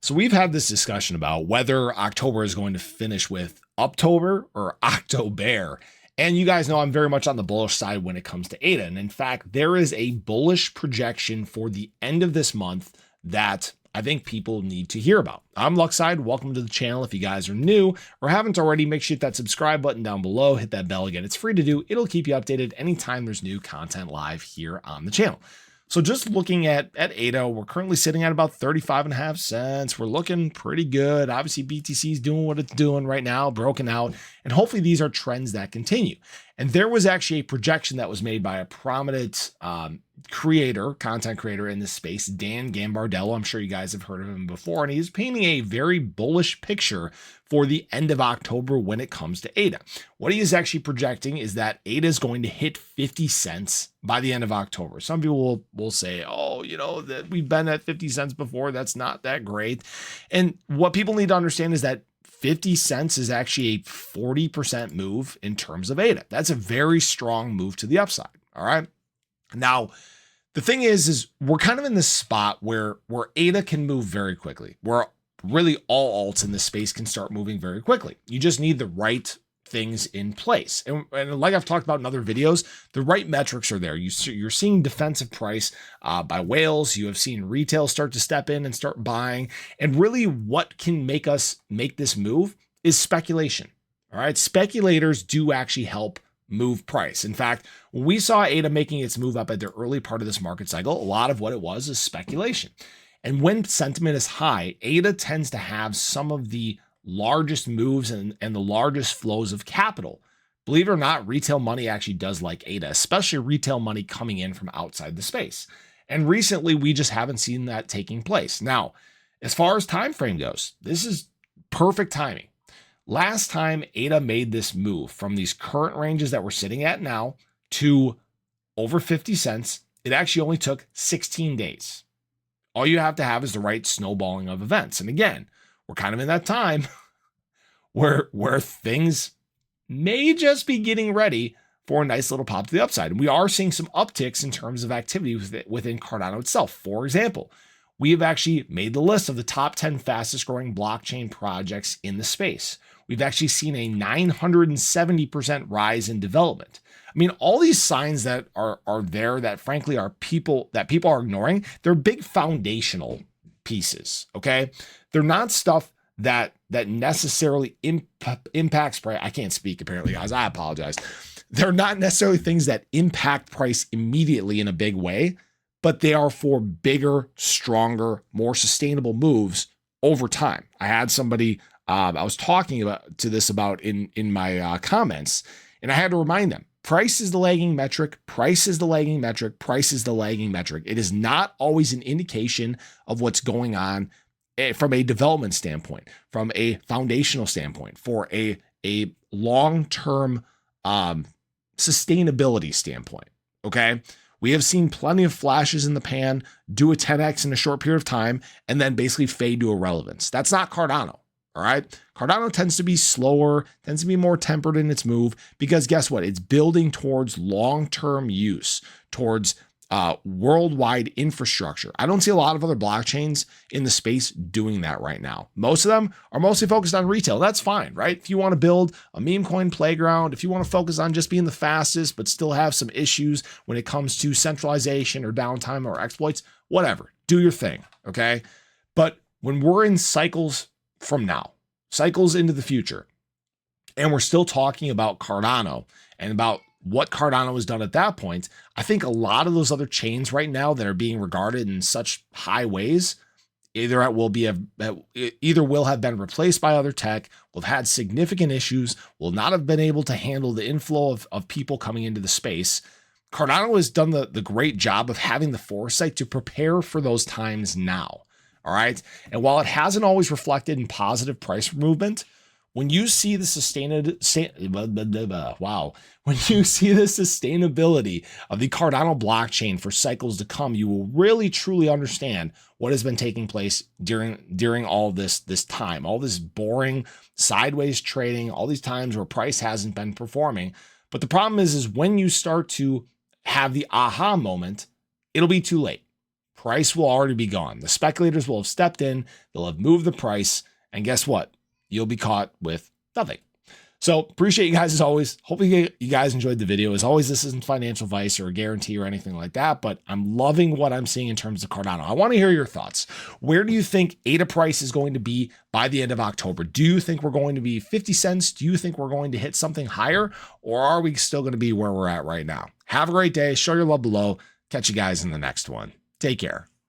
So we've had this discussion about whether October is going to finish with Uptober or October. And you guys know I'm very much on the bullish side when it comes to ADA. And in fact, there is a bullish projection for the end of this month that I think people need to hear about. I'm Luckside. Welcome to the channel. If you guys are new or haven't already, make sure you hit that subscribe button down below. Hit that bell again. It's free to do. It'll keep you updated anytime there's new content live here on the channel. So just looking at ADA, we're currently sitting at about 35.5 cents. We're looking pretty good. Obviously, BTC is doing what it's doing right now, broken out, and hopefully these are trends that continue. And there was actually a projection that was made by a prominent content creator in this space, Dan Gambardello. I'm sure you guys have heard of him before, and he's painting a very bullish picture for the end of October when it comes to ADA. What he is actually projecting is that ADA is going to hit 50 cents by the end of October. Some people will say, oh, you know, that we've been at 50 cents before. That's not that great. And what people need to understand is that 50 cents is actually a 40% move in terms of ADA. That's a very strong move to the upside. All right. Now, the thing is we're kind of in this spot where ADA can move very quickly, where really all alts in this space can start moving very quickly. You just need the right things in place. And like I've talked about in other videos, the right metrics are there. You're seeing defensive price by whales. You have seen retail start to step in and start buying. And really what can make us make this move is speculation. All right. Speculators do actually help move price. In fact, when we saw ADA making its move up at the early part of this market cycle, a lot of what it was is speculation. And when sentiment is high, ADA tends to have some of the largest moves and the largest flows of capital. Believe it or not, retail money actually does like ADA, especially retail money coming in from outside the space. And recently, we just haven't seen that taking place. Now, as far as time frame goes, this is perfect timing. Last time ADA made this move from these current ranges that we're sitting at now to over 50 cents, it actually only took 16 days. All you have to have is the right snowballing of events. And again, we're kind of in that time where things may just be getting ready for a nice little pop to the upside. And we are seeing some upticks in terms of activity within Cardano itself. For example, we have actually made the list of the top 10 fastest growing blockchain projects in the space. We've actually seen a 970% rise in development. I mean, all these signs that are there that frankly people are ignoring, they're big foundational pieces, okay? They're not stuff that necessarily impacts price. I can't speak apparently, guys. I apologize. They're not necessarily things that impact price immediately in a big way, but they are for bigger, stronger, more sustainable moves over time. I had somebody I was talking about in my comments, and I had to remind them, price is the lagging metric, price is the lagging metric, price is the lagging metric. It is not always an indication of what's going on from a development standpoint, from a foundational standpoint, for a long-term sustainability standpoint, okay? We have seen plenty of flashes in the pan, do a 10x in a short period of time, and then basically fade to irrelevance. That's not Cardano. All right. Cardano tends to be slower, tends to be more tempered in its move because guess what? It's building towards long-term use, towards worldwide infrastructure. I don't see a lot of other blockchains in the space doing that right now. Most of them are mostly focused on retail. That's fine, right? If you want to build a meme coin playground, if you want to focus on just being the fastest, but still have some issues when it comes to centralization or downtime or exploits, whatever, do your thing. Okay. But when we're in cycles from now, cycles into the future, and we're still talking about Cardano and about what Cardano has done at that point, I think a lot of those other chains right now that are being regarded in such high ways either will have been replaced by other tech, will have had significant issues, will not have been able to handle the inflow of people coming into the space. Cardano has done the great job of having the foresight to prepare for those times now. All right. And while it hasn't always reflected in positive price movement, when you see the sustainability of the Cardano blockchain for cycles to come, you will really truly understand what has been taking place during all this time, all this boring sideways trading, all these times where price hasn't been performing. But the problem is when you start to have the aha moment, it'll be too late. price will already be gone. The speculators will have stepped in, they'll have moved the price, and guess what? You'll be caught with nothing. So appreciate you guys as always. Hopefully you guys enjoyed the video. As always, this isn't financial advice or a guarantee or anything like that, but I'm loving what I'm seeing in terms of Cardano. I want to hear your thoughts. Where do you think ADA price is going to be by the end of October? Do you think we're going to be 50 cents? Do you think we're going to hit something higher? Or are we still going to be where we're at right now? Have a great day. Show your love below. Catch you guys in the next one. Take care.